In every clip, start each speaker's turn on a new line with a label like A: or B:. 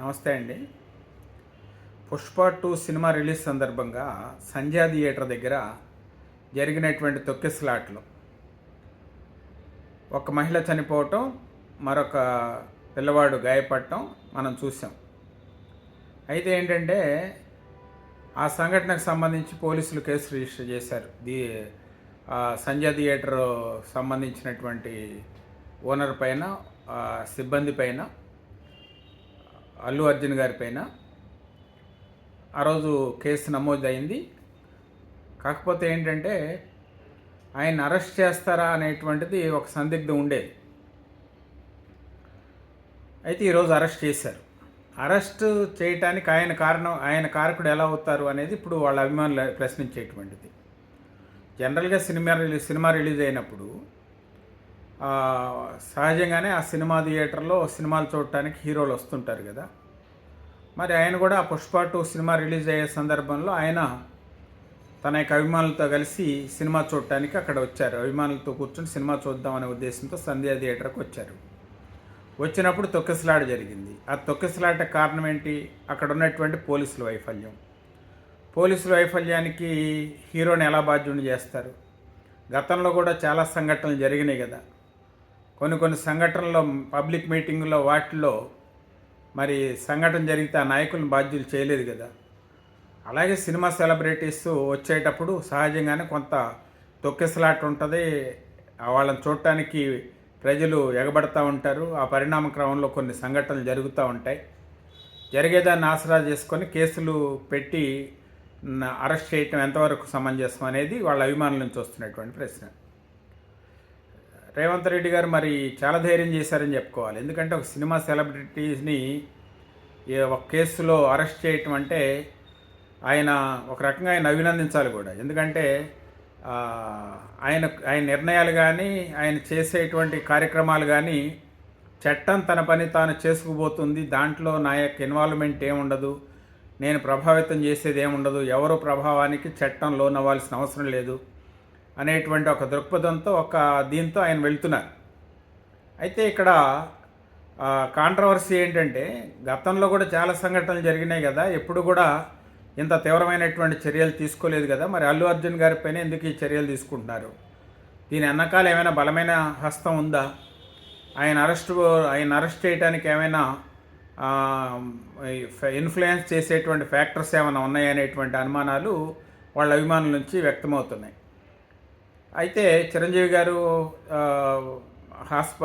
A: నమస్తే అండి. 'Pushpa 2' cinema release సందర్భంగా సంధ్యా థియేటర్ దగ్గర జరిగినటువంటి తొక్కిసలాటలో ఒక మహిళ చనిపోవటం, మరొక పిల్లవాడు గాయపడటం మనం చూసాం. అయితే ఏంటంటే ఆ సంఘటనకు సంబంధించి పోలీసులు కేసు రిజిస్టర్ చేశారు. సంధ్యా థియేటర్ సంబంధించినటువంటి ఓనర్ పైన, సిబ్బంది పైన, అల్లు అర్జున్ గారి పైన ఆ రోజు కేసు నమోదైంది. కాకపోతే ఏంటంటే ఆయన అరెస్ట్ చేస్తారా అనేటువంటిది ఒక సందిగ్ధం ఉండేది. అయితే ఈరోజు అరెస్ట్ చేశారు. అరెస్ట్ చేయటానికి ఆయన కారకుడు ఎలా అవుతారు అనేది ఇప్పుడు వాళ్ళ అభిమానులు ప్రశ్నించేటువంటిది. జనరల్గా సినిమా రిలీజ్ అయినప్పుడు సహజంగానే ఆ సినిమా థియేటర్లో సినిమాలు చూడటానికి హీరోలు వస్తుంటారు కదా. మరి ఆయన కూడా పుష్ప 2 సినిమా రిలీజ్ అయ్యే సందర్భంలో ఆయన తన యొక్క అభిమానులతో కలిసి సినిమా చూడటానికి అక్కడ వచ్చారు. అభిమానులతో కూర్చొని సినిమా చూద్దామనే ఉద్దేశంతో సంధ్యా థియేటర్కి వచ్చారు. వచ్చినప్పుడు తొక్కిసలాట జరిగింది. ఆ తొక్కిసలాట కారణం ఏంటి? అక్కడ ఉన్నటువంటి పోలీసుల వైఫల్యానికి హీరోని ఎలా బాధ్యుని చేస్తారు? గతంలో కూడా చాలా సంఘటనలు జరిగినాయి కదా. కొన్ని సంఘటనల్లో పబ్లిక్ మీటింగుల్లో వాటిల్లో మరి సంఘటన జరిగితే ఆ నాయకులను బాధ్యులు చేయలేదు కదా. అలాగే సినిమా సెలబ్రిటీస్ వచ్చేటప్పుడు సహజంగానే కొంత తొక్కిసలాట ఉంటుంది. వాళ్ళని చూడటానికి ప్రజలు ఎగబడతా ఉంటారు. ఆ పరిణామ క్రమంలో కొన్ని సంఘటనలు జరుగుతూ ఉంటాయి. జరిగేదాన్ని ఆసరా చేసుకొని కేసులు పెట్టి అరెస్ట్ చేయటం ఎంతవరకు సమంజసం అనేది వాళ్ళ అభిమానుల నుంచి వస్తున్నటువంటి ప్రశ్న. రేవంత్ రెడ్డి గారు మరి చాలా ధైర్యం చేశారని చెప్పుకోవాలి. ఎందుకంటే ఒక సినిమా సెలబ్రిటీస్ని ఒక కేసులో అరెస్ట్ చేయటం అంటే ఆయన ఒక రకంగా ఆయన అభినందించాలి కూడా. ఎందుకంటే ఆయన నిర్ణయాలు కానీ, ఆయన చేసేటువంటి కార్యక్రమాలు కానీ చట్టం తన పని తాను చేసుకుపోతుంది. దాంట్లో నా యొక్క ఇన్వాల్వ్మెంట్ ఏముండదు, నేను ప్రభావితం చేసేది ఏముండదు, ఎవరు ప్రభావానికి చట్టం లోనవ్వాల్సిన అవసరం లేదు అనేటువంటి ఒక దృక్పథంతో దీంతో ఆయన వెళ్తున్నారు. అయితే ఇక్కడ కాంట్రవర్సీ ఏంటంటే గతంలో కూడా చాలా సంఘటనలు జరిగినాయి కదా. ఎప్పుడు కూడా ఇంత తీవ్రమైనటువంటి చర్యలు తీసుకోలేదు కదా. మరి అల్లు అర్జున్ గారి పైన ఎందుకు ఈ చర్యలు తీసుకుంటున్నారు? దీని వెనకాల ఏమైనా బలమైన హస్తం ఉందా? ఆయన అరెస్ట్ చేయడానికి ఏమైనా ఇన్ఫ్లుయెన్స్ చేసేటువంటి ఫ్యాక్టర్స్ ఏమైనా ఉన్నాయనేటువంటి అనుమానాలు వాళ్ళ అభిమానుల నుంచి వ్యక్తమవుతున్నాయి. అయితే చిరంజీవి గారు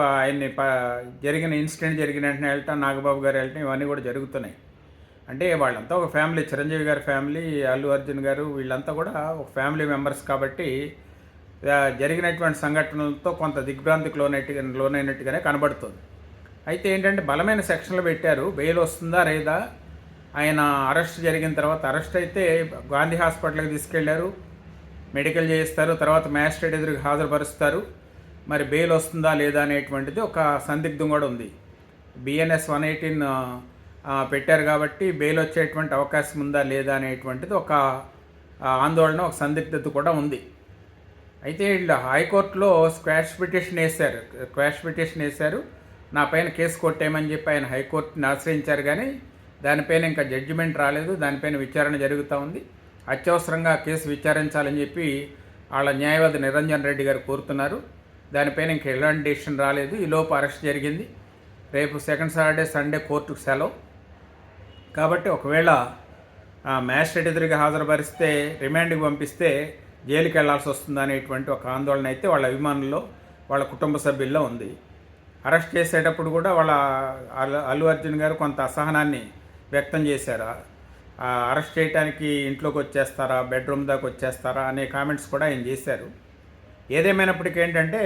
A: ఆయన్ని జరిగిన ఇన్సిడెంట్ జరిగిన వెంటనే వెళ్ళటం, నాగబాబు గారు వెళ్ళటం, ఇవన్నీ కూడా జరుగుతున్నాయి. అంటే వాళ్ళంతా ఒక ఫ్యామిలీ, చిరంజీవి గారి ఫ్యామిలీ, అల్లు అర్జున్ గారు వీళ్ళంతా కూడా ఒక ఫ్యామిలీ మెంబర్స్ కాబట్టి జరిగినటువంటి సంఘటనలతో కొంత దిగ్భ్రాంతికి లోనైనట్టుగానే కనబడుతుంది. అయితే ఏంటంటే బలమైన సెక్షన్లు పెట్టారు. బెయిల్ వస్తుందా లేదా? ఆయన అరెస్ట్ జరిగిన తర్వాత అరెస్ట్ అయితే గాంధీ హాస్పిటల్కి తీసుకెళ్లారు, మెడికల్ చేయిస్తారు, తర్వాత మ్యాజిస్ట్రేట్ ఎదురుగా హాజరుపరుస్తారు. మరి బెయిల్ వస్తుందా లేదా అనేటువంటిది ఒక సందిగ్ధం కూడా ఉంది. బిఎన్ఎస్ 118 పెట్టారు కాబట్టి బెయిల్ వచ్చేటువంటి అవకాశం ఉందా లేదా అనేటువంటిది ఒక ఆందోళన, ఒక సందిగ్ధత కూడా ఉంది. అయితే వీళ్ళు హైకోర్టులో క్వాష్ పిటిషన్ వేశారు. నా పైన కేసు కొట్టేయమని చెప్పి ఆయన హైకోర్టుని ఆశ్రయించారు. కానీ దానిపైన ఇంకా జడ్జిమెంట్ రాలేదు. దానిపైన విచారణ జరుగుతూ ఉంది. అత్యవసరంగా కేసు విచారించాలని చెప్పి వాళ్ళ న్యాయవాది నిరంజన్ రెడ్డి గారు కోరుతున్నారు. దానిపైన ఇంకా ఎలాంటి డెసిషన్ రాలేదు. ఈలోపు అరెస్ట్ జరిగింది. రేపు సెకండ్ సాటర్డే, సండే కోర్టుకు సెలవు కాబట్టి ఒకవేళ మ్యాజిస్ట్రేట్ ఎదురుగా హాజరుపరిస్తే, రిమాండ్కి పంపిస్తే జైలుకి వెళ్లాల్సి వస్తుందా అనేటువంటి ఒక ఆందోళన అయితే వాళ్ళ అభిమానుల్లో, వాళ్ళ కుటుంబ సభ్యుల్లో ఉంది. అరెస్ట్ చేసేటప్పుడు కూడా అల్లు అర్జున్ గారు కొంత అసహనాన్ని వ్యక్తం చేశారు. అరెస్ట్ చేయడానికి ఇంట్లోకి వచ్చేస్తారా, బెడ్రూమ్ దాకా వచ్చేస్తారా అనే కామెంట్స్ కూడా ఆయన చేశారు. ఏదేమైనప్పటికీ ఏంటంటే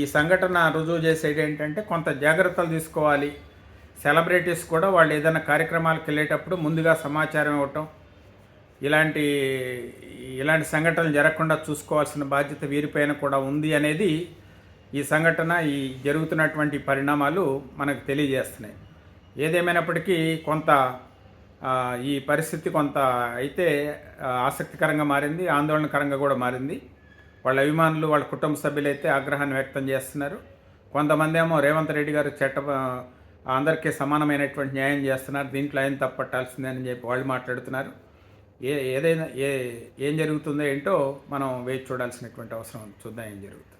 A: ఈ సంఘటన రుజువు చేసేది ఏంటంటే కొంత జాగ్రత్తలు తీసుకోవాలి. సెలబ్రిటీస్ కూడా వాళ్ళు ఏదైనా కార్యక్రమాలకు వెళ్ళేటప్పుడు ముందుగా సమాచారం ఇవ్వటం, ఇలాంటి సంఘటనలు జరగకుండా చూసుకోవాల్సిన బాధ్యత వీరిపైన కూడా ఉంది అనేది ఈ సంఘటన, ఈ జరుగుతున్నటువంటి పరిణామాలు మనకు తెలియజేస్తున్నాయి. ఏదేమైనప్పటికీ కొంత ఈ పరిస్థితి కొంత అయితే ఆసక్తికరంగా మారింది, ఆందోళనకరంగా కూడా మారింది. వాళ్ళ అభిమానులు, వాళ్ళ కుటుంబ సభ్యులైతే ఆగ్రహాన్ని వ్యక్తం చేస్తున్నారు. కొంతమంది ఏమో రేవంత్ రెడ్డి గారు అందరికీ సమానమైనటువంటి న్యాయం చేస్తున్నారు, దీంట్లో ఆయన తప్పట్టాల్సిందే అని చెప్పి వాళ్ళు మాట్లాడుతున్నారు. ఏదైనా ఏం జరుగుతుందో ఏంటో మనం వేచి చూడాల్సినటువంటి అవసరం ఉంది. చూద్దాం ఏం జరుగుతుంది.